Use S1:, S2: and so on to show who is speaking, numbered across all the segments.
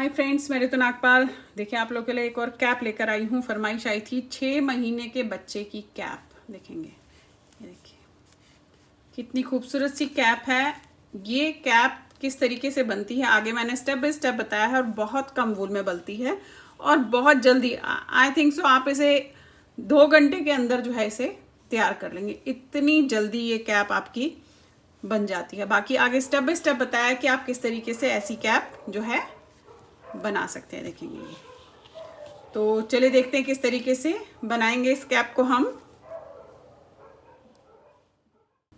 S1: Hi friends, मैं ऋतु नागपाल। देखिए आप लोग के लिए एक और कैप लेकर आई हूँ। फरमाइश आई थी 6 महीने के बच्चे की कैप। देखेंगे, ये देखिए कितनी खूबसूरत सी कैप है। ये कैप किस तरीके से बनती है आगे मैंने स्टेप बाय स्टेप बताया है और बहुत कम वूल में बनती है और बहुत जल्दी, आई थिंक सो आप इसे 2 घंटे के अंदर जो है इसे तैयार कर लेंगे। इतनी जल्दी ये कैप आपकी बन जाती है। बाकी आगे स्टेप बाय स्टेप बताया कि आप किस तरीके से ऐसी कैप जो है बना सकते हैं। देखेंगे ये, तो चलिए देखते हैं किस तरीके से बनाएंगे इस कैप को हम।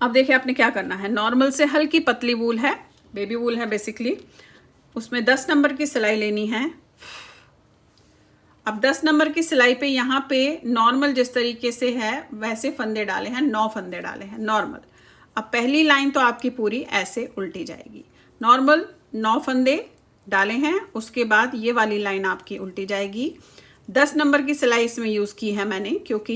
S1: अब देखिए आपने क्या करना है। नॉर्मल से हल्की पतली वूल है, बेबी वूल है बेसिकली। उसमें 10 नंबर की सिलाई लेनी है। अब 10 नंबर की सिलाई पे यहाँ पे नॉर्मल जिस तरीके से है वैसे फंदे डाले हैं, 9 फंदे डाले हैं नॉर्मल। अब पहली लाइन तो आपकी पूरी ऐसे उल्टी जाएगी। नॉर्मल 9 फंदे डाले हैं, उसके बाद ये वाली लाइन आपकी उल्टी जाएगी। 10 नंबर की सिलाई इसमें यूज़ की है मैंने क्योंकि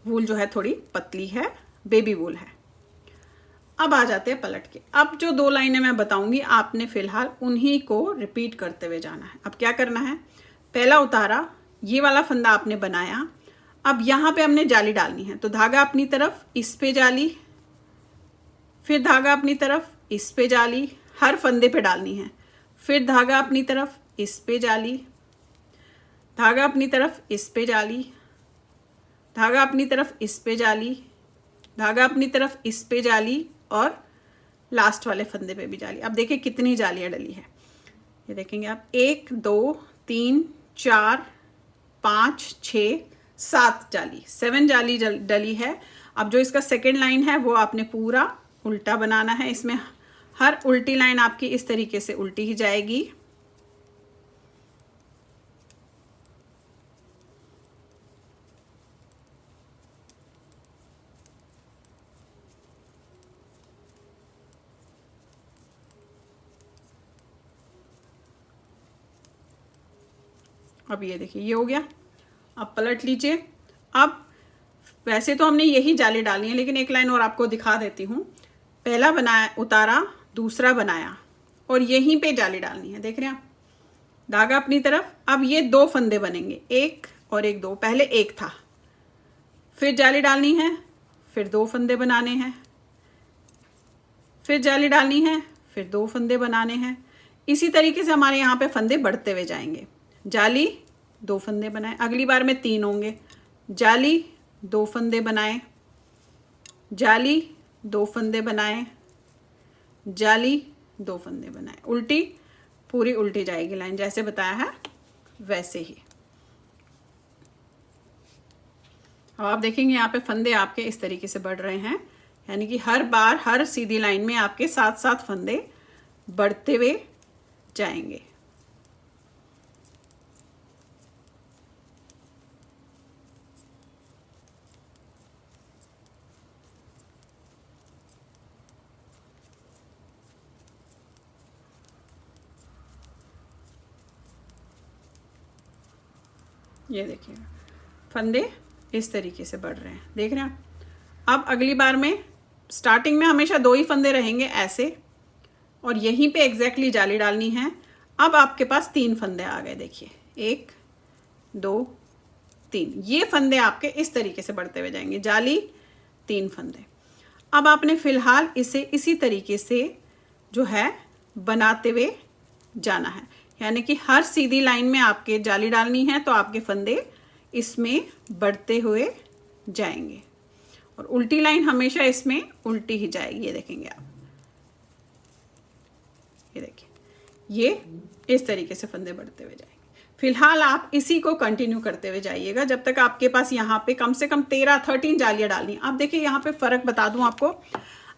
S1: वूल जो है थोड़ी पतली है, बेबी वूल है। अब आ जाते हैं पलट के। अब जो 2 लाइनें मैं बताऊंगी आपने फिलहाल उन्हीं को रिपीट करते हुए जाना है। अब क्या करना है, पहला उतारा, ये वाला फंदा आपने बनाया। अब यहाँ पे हमने जाली डालनी है, तो धागा अपनी तरफ, इस पे जाली, फिर धागा अपनी तरफ, इस पे जाली, हर फंदे पे डालनी है। फिर धागा अपनी तरफ, इस पे जाली, धागा अपनी तरफ, इस पे जाली, धागा अपनी तरफ, इस पे जाली, धागा अपनी तरफ, इस पे जाली और लास्ट वाले फंदे पे भी जाली। अब देखिए कितनी जालियां डली है। ये देखेंगे आप, 1 2 3 4 5 6 7 जाली, 7 जाली डली है। अब जो इसका सेकेंड लाइन है वो आपने पूरा उल्टा बनाना है। इसमें हर उल्टी लाइन आपकी इस तरीके से उल्टी ही जाएगी। अब ये देखिए ये हो गया। अब पलट लीजिए। अब वैसे तो हमने यही जाली डाली है लेकिन एक लाइन और आपको दिखा देती हूँ। पहला बनाया, उतारा, दूसरा बनाया और यहीं पे जाली डालनी है। देख रहे हैं आप, धागा अपनी तरफ। अब ये 2 फंदे बनेंगे, 1 और 1 2। पहले 1 था, फिर जाली डालनी है, फिर 2 फंदे बनाने हैं, फिर जाली डालनी है, फिर 2 फंदे बनाने हैं। इसी तरीके से हमारे यहाँ पे फंदे बढ़ते हुए जाएंगे। जाली, 2 फंदे बनाए, अगली बार में 3 होंगे। जाली, 2 फंदे बनाए, जाली, 2 फंदे बनाए, जाली, 2 फंदे बनाए। उल्टी, पूरी उल्टी जाएगी लाइन, जैसे बताया है वैसे ही। अब आप देखेंगे यहाँ पे फंदे आपके इस तरीके से बढ़ रहे हैं, यानी कि हर बार हर सीधी लाइन में आपके 7-7 फंदे बढ़ते हुए जाएंगे। ये देखिए फंदे इस तरीके से बढ़ रहे हैं, देख रहे हैं आप। अब अगली बार में स्टार्टिंग में हमेशा 2 ही फंदे रहेंगे ऐसे, और यहीं पे एग्जैक्टली जाली डालनी है। अब आपके पास 3 फंदे आ गए। देखिए 1 2 3, ये फंदे आपके इस तरीके से बढ़ते हुए जाएंगे। जाली, 3 फंदे। अब आपने फिलहाल इसे इसी तरीके से जो है बनाते हुए जाना है, यानी कि हर सीधी लाइन में आपके जाली डालनी है तो आपके फंदे इसमें बढ़ते हुए जाएंगे और उल्टी लाइन हमेशा इसमें उल्टी ही जाएगी। ये देखेंगे आप, ये देखिए ये इस तरीके से फंदे बढ़ते हुए जाएंगे। फिलहाल आप इसी को कंटिन्यू करते हुए जाइएगा जब तक आपके पास यहाँ पे कम से कम 13 जालियां डालनी है। आप देखिए यहाँ पे फर्क बता दूं आपको,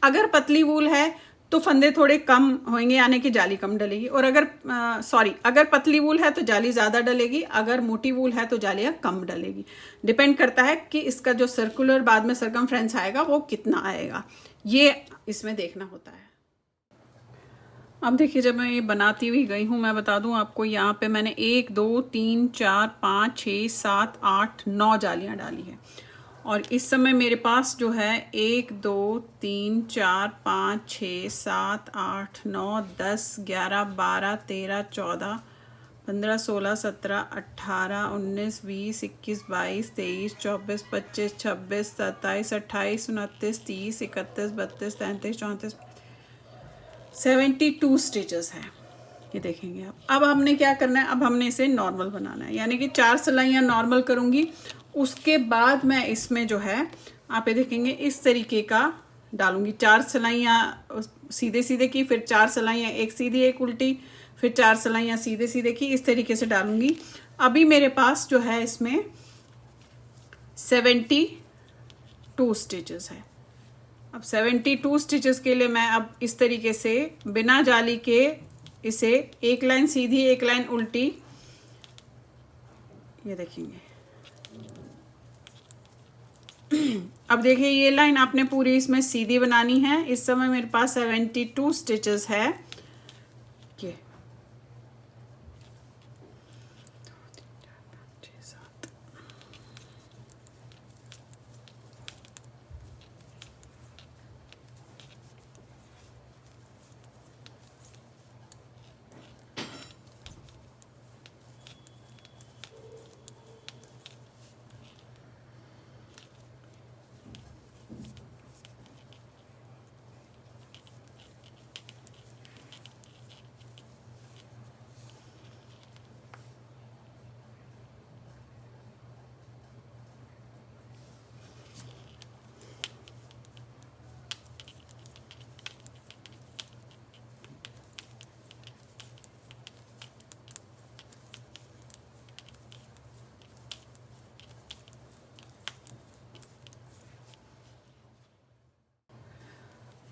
S1: अगर पतली वूल है तो फंदे थोड़े कम होंगे, यानी कि जाली कम डलेगी। और अगर पतली वूल है तो जाली ज़्यादा डलेगी, अगर मोटी वूल है तो जालियाँ कम डलेगी। डिपेंड करता है कि इसका जो सर्कुलर बाद में सरकमफ्रेंस आएगा वो कितना आएगा, ये इसमें देखना होता है। अब देखिए जब मैं ये बनाती हुई गई हूँ, मैं बता दूँ आपको, यहाँ पे मैंने 1 2 3 4 5 6 7 8 9 जालियाँ डाली है। और इस समय मेरे पास जो है 1 2 3 4 5 6 7 8 9 10 11 12 13 14 15, 16, 17, 18, 19, 20, 21, 22, 23, 24, 25, 26, 27, 28, 29, 30, 31, 32, 33, 34, 72 स्टिचेस हैं। ये देखेंगे आप। अब हमने क्या करना है, अब हमने इसे नॉर्मल बनाना है, यानी कि 4 सिलाइयाँ नॉर्मल करूँगी। उसके बाद मैं इसमें जो है आप ये देखेंगे इस तरीके का डालूंगी। 4 सिलाइयाँ सीधे सीधे की, फिर 4 सिलाइयाँ एक सीधी एक उल्टी, फिर 4 सिलाइयाँ सीधे सीधे की, इस तरीके से डालूंगी। अभी मेरे पास जो है इसमें 72 स्टिचेस है। अब 72 स्टिचेस के लिए मैं अब इस तरीके से बिना जाली के इसे एक लाइन सीधी एक लाइन उल्टी, ये देखेंगे। अब देखिए ये लाइन आपने पूरी इसमें सीधी बनानी है। इस समय मेरे पास 72 स्टिचेस है। ये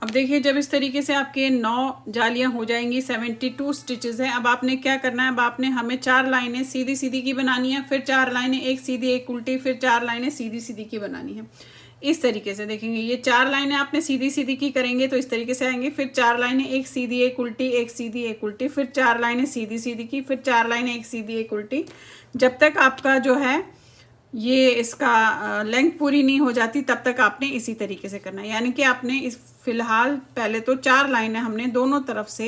S1: अब देखिए जब इस तरीके से आपके 9 जालियां हो जाएंगी, 72 स्टिचेस हैं। अब आपने क्या करना है, अब आपने हमें 4 लाइनें सीधी सीधी की बनानी है, फिर 4 लाइनें एक सीधी एक उल्टी, फिर 4 लाइनें सीधी सीधी की बनानी है। इस तरीके से देखेंगे, ये 4 लाइनें आपने सीधी सीधी की करेंगे तो इस तरीके से आएंगे, फिर 4 लाइनें एक सीधी एक उल्टी, एक सीधी एक उल्टी, फिर 4 लाइनें सीधी सीधी की, फिर 4 लाइनें एक सीधी एक उल्टी, जब तक आपका जो है ये इसका लेंथ पूरी नहीं हो जाती तब तक आपने इसी तरीके से करना है। यानी कि आपने इस फिलहाल पहले तो 4 लाइनें हमने दोनों तरफ से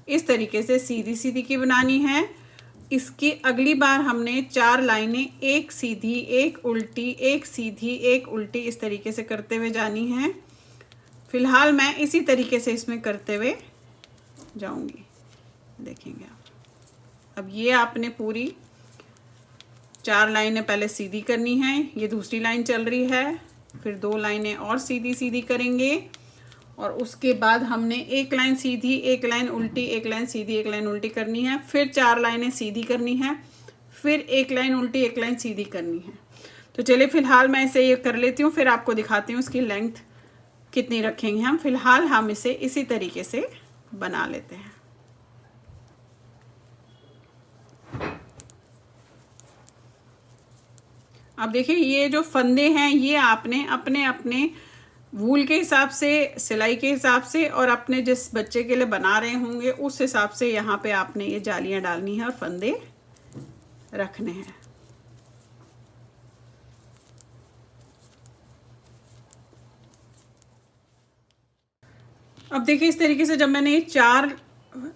S1: इस तरीके से सीधी सीधी की बनानी है। इसकी अगली बार हमने 4 लाइनें एक सीधी एक उल्टी, एक सीधी एक उल्टी, इस तरीके से करते हुए जानी है। फिलहाल मैं इसी तरीके से इसमें करते हुए जाऊंगी, देखेंगे आप। अब ये आपने पूरी 4 लाइनें पहले सीधी करनी है, ये दूसरी लाइन चल रही है, फिर 2 लाइनें और सीधी सीधी करेंगे, और उसके बाद हमने एक लाइन सीधी एक लाइन उल्टी, एक लाइन सीधी एक लाइन उल्टी करनी है, फिर 4 लाइनें सीधी करनी है, फिर एक लाइन उल्टी एक लाइन सीधी करनी है। तो चलिए फिलहाल मैं इसे ये कर लेती हूँ, फिर आपको दिखाती हूँ इसकी लेंथ कितनी रखेंगे हम। फिलहाल हम इसे इसी तरीके से बना लेते हैं। अब देखिए ये जो फंदे हैं ये आपने अपने अपने वूल के हिसाब से, सिलाई के हिसाब से, और अपने जिस बच्चे के लिए बना रहे होंगे उस हिसाब से यहाँ पे आपने ये जालियाँ डालनी है और फंदे रखने हैं। अब देखिए इस तरीके से जब मैंने ये 4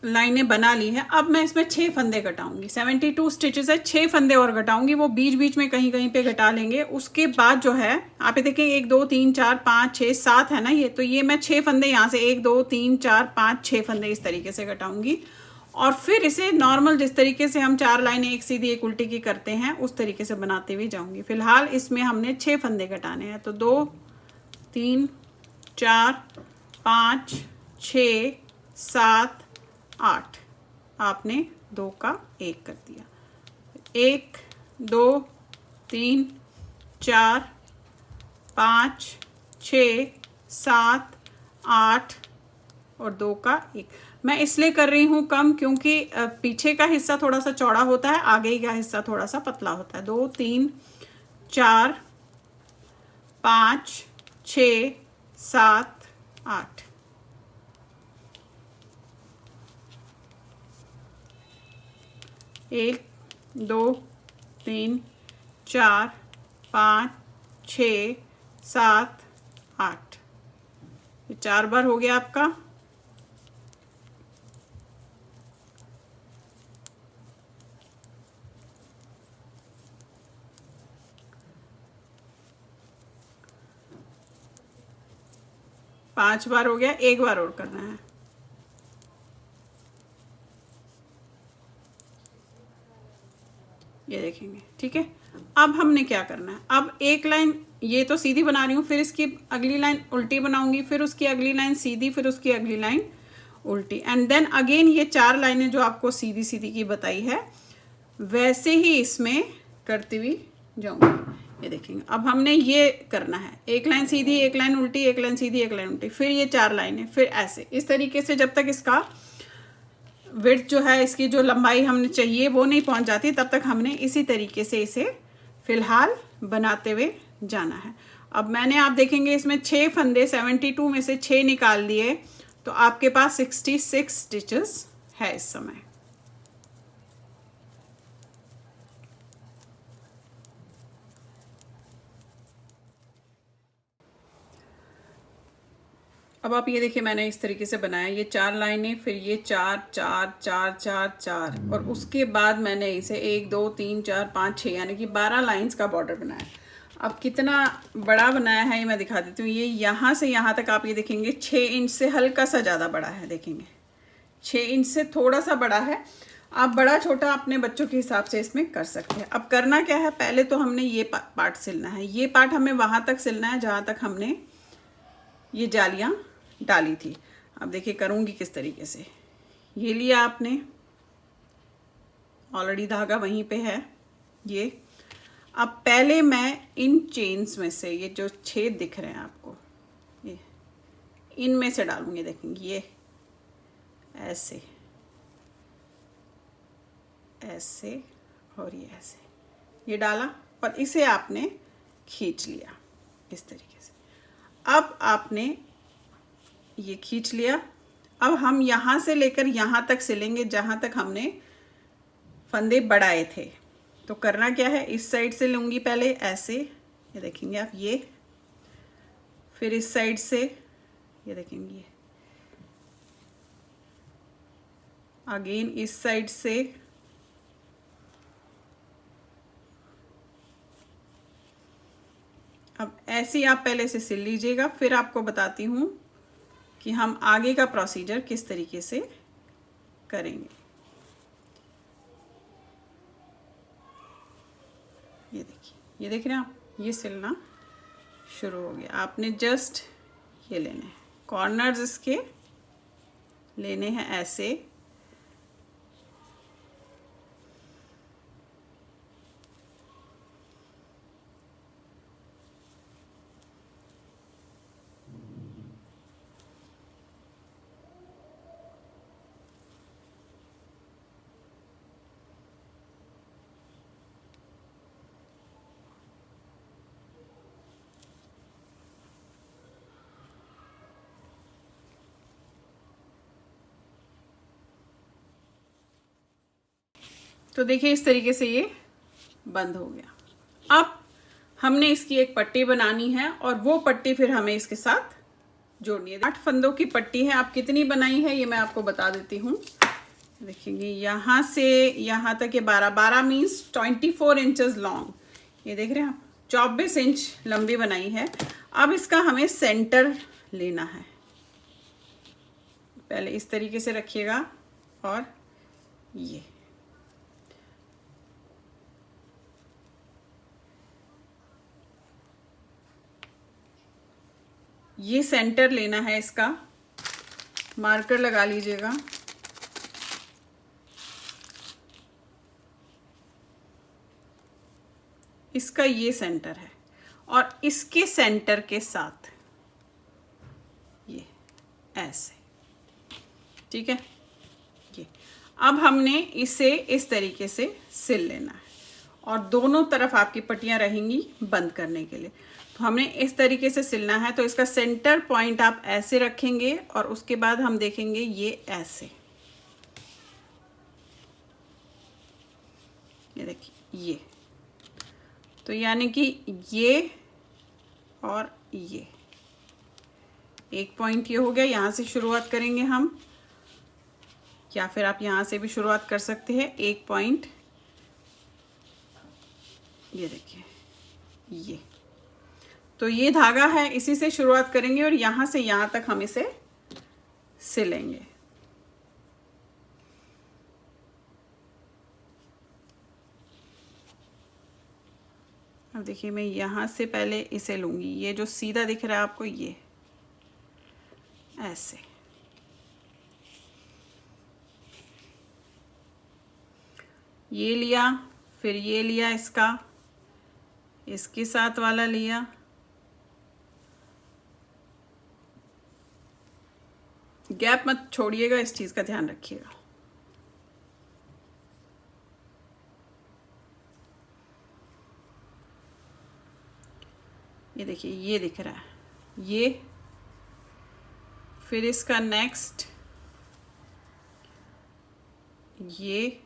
S1: लाइनें बना ली है, अब मैं इसमें 6 फंदे घटाऊंगी। 72 स्टिचेस है, 6 फंदे और घटाऊंगी, वो बीच बीच में कहीं कहीं पे घटा लेंगे। उसके बाद जो है आप ये देखिए 1 2 3 4 5 6 7 है ना ये, तो ये मैं 6 फंदे यहाँ से 1 2 3 4 5 6 फंदे इस तरीके से घटाऊंगी, और फिर इसे नॉर्मल जिस तरीके से हम 4 लाइनें एक सीधी एक उल्टी की करते हैं उस तरीके से बनाते हुए जाऊंगी। फिलहाल इसमें हमने 6 फंदे घटाने हैं, तो 2 3 4 5 6 7 8, आपने 2 का 1 कर दिया। 1 2 3 4 5 6 7 8 और 2 का 1। मैं इसलिए कर रही हूँ कम क्योंकि पीछे का हिस्सा थोड़ा सा चौड़ा होता है, आगे का हिस्सा थोड़ा सा पतला होता है। 2 3 4 5 6 7 8। एक 2 3 4 5 6 7 8, ये 4 बार हो गया आपका। 5 बार हो गया, एक बार और करना है। ये देखेंगे, ठीक है। अब हमने क्या करना है, अब एक लाइन ये तो सीधी बना रही हूँ, फिर इसकी अगली लाइन उल्टी बनाऊंगी, फिर उसकी अगली लाइन सीधी, फिर उसकी अगली लाइन उल्टी, एंड देन अगेन ये 4 लाइनें जो आपको सीधी सीधी की बताई है वैसे ही इसमें करती हुई जाऊंगी। ये देखेंगे, अब हमने ये करना है, एक लाइन सीधी, एक लाइन उल्टी, एक लाइन सीधी, एक लाइन उल्टी, फिर ये 4 लाइनें, फिर ऐसे इस तरीके से जब तक इसका विड्थ जो है, इसकी जो लंबाई हमने चाहिए वो नहीं पहुंच जाती, तब तक हमने इसी तरीके से इसे फिलहाल बनाते हुए जाना है। अब मैंने, आप देखेंगे इसमें 6 फंदे 72 में से 6 निकाल दिए, तो आपके पास 66 स्टिचेस है इस समय। अब आप ये देखिए, मैंने इस तरीके से बनाया, ये 4 लाइनें, फिर ये 4 4 4 4 4, और उसके बाद मैंने इसे 1 2 3 4 5 6 यानी कि 12 लाइंस का बॉर्डर बनाया। अब कितना बड़ा बनाया है ये मैं दिखा देती हूँ। ये यहाँ से यहाँ तक आप ये देखेंगे 6 इंच से हल्का सा ज़्यादा बड़ा है, देखेंगे 6 इंच से थोड़ा सा बड़ा है। आप बड़ा छोटा अपने बच्चों के हिसाब से इसमें कर सकते हैं। अब करना क्या है, पहले तो हमने ये पार्ट सिलना है, ये पार्ट हमें वहाँ तक सिलना है जहाँ तक हमने ये जालियाँ डाली थी। अब देखिए करूँगी किस तरीके से। ये लिया आपने, ऑलरेडी धागा वहीं पे है ये। अब पहले मैं इन चेन्स में से ये जो छेद दिख रहे हैं आपको, ये इनमें से डालूंगी, देखेंगे ये ऐसे ऐसे और ये ऐसे, ये डाला और इसे आपने खींच लिया इस तरीके से। अब आपने ये खींच लिया। अब हम यहाँ से लेकर यहाँ तक सिलेंगे जहाँ तक हमने फंदे बढ़ाए थे। तो करना क्या है, इस साइड से लूँगी पहले ऐसे, ये देखेंगे आप, ये फिर इस साइड से, ये देखेंगे ये अगेन इस साइड से, अब ऐसे ही आप पहले से सिल लीजिएगा, फिर आपको बताती हूँ कि हम आगे का प्रोसीजर किस तरीके से करेंगे। ये देखिए, ये देख रहे हैं आप, ये सिलना शुरू हो गया। आपने जस्ट ये लेने हैं, कॉर्नर्स इसके लेने हैं ऐसे, तो देखिए इस तरीके से ये बंद हो गया। अब हमने इसकी एक पट्टी बनानी है और वो पट्टी फिर हमें इसके साथ जोड़नी है। 8 फंदों की पट्टी है। आप कितनी बनाई है ये मैं आपको बता देती हूँ। देखिए यहाँ से यहाँ तक ये 12 मीन्स 24 इंचेस लॉन्ग। ये देख रहे हैं आप, 24 इंच लंबी बनाई है। अब इसका हमें सेंटर लेना है। पहले इस तरीके से रखिएगा और ये सेंटर लेना है, इसका मार्कर लगा लीजिएगा। इसका ये सेंटर है और इसके सेंटर के साथ ये ऐसे, ठीक है। ये अब हमने इसे इस तरीके से सिल लेना है और दोनों तरफ आपकी पट्टियां रहेंगी बंद करने के लिए। तो हमने इस तरीके से सिलना है। तो इसका सेंटर पॉइंट आप ऐसे रखेंगे और उसके बाद हम देखेंगे ये ऐसे, ये देखिए ये, तो यानी कि ये और ये एक पॉइंट ये हो गया। यहाँ से शुरुआत करेंगे हम, या फिर आप यहाँ से भी शुरुआत कर सकते हैं। एक पॉइंट ये देखिए ये, तो ये धागा है, इसी से शुरुआत करेंगे और यहाँ से यहाँ तक हम इसे सिलेंगे। अब देखिए मैं यहाँ से पहले इसे लूँगी, ये जो सीधा दिख रहा है आपको, ये ऐसे, ये लिया, फिर ये लिया, इसके साथ वाला लिया, गैप मत छोड़िएगा, इस चीज़ का ध्यान रखिएगा। ये देखिए ये दिख रहा है, ये, फिर इसका नेक्स्ट ये,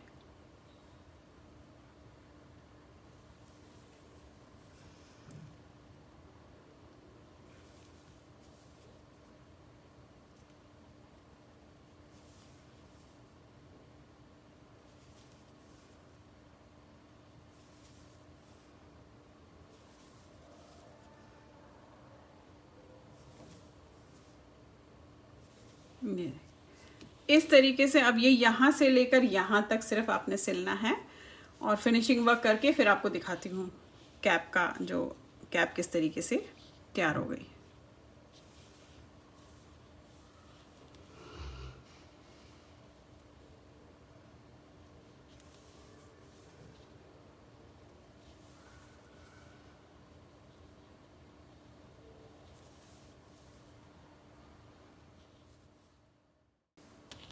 S1: इस तरीके से। अब ये यहाँ से लेकर यहाँ तक सिर्फ आपने सिलना है और फिनिशिंग वर्क करके फिर आपको दिखाती हूँ कैप का, जो कैप किस तरीके से तैयार हो गई।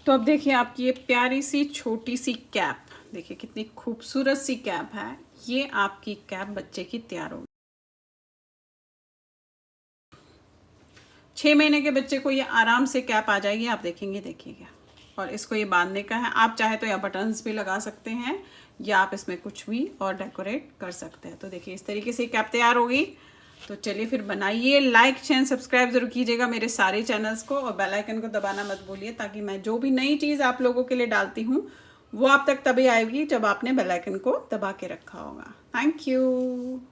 S1: तो अब देखिए आपकी ये प्यारी सी छोटी सी कैप, देखिए कितनी खूबसूरत सी कैप है। ये आपकी कैप बच्चे की तैयार होगी। 6 महीने के बच्चे को ये आराम से कैप आ जाएगी, आप देखेंगे, देखिएगा। और इसको ये बांधने का है, आप चाहे तो या बटन्स भी लगा सकते हैं या आप इसमें कुछ भी और डेकोरेट कर सकते हैं। तो देखिए इस तरीके से कैप तैयार होगी। तो चलिए फिर बनाइए। लाइक शेयर सब्सक्राइब जरूर कीजिएगा मेरे सारे चैनल्स को और बेल आइकन को दबाना मत भूलिए, ताकि मैं जो भी नई चीज़ आप लोगों के लिए डालती हूँ वो आप तक तभी आएगी जब आपने बेल आइकन को दबा के रखा होगा। Thank you.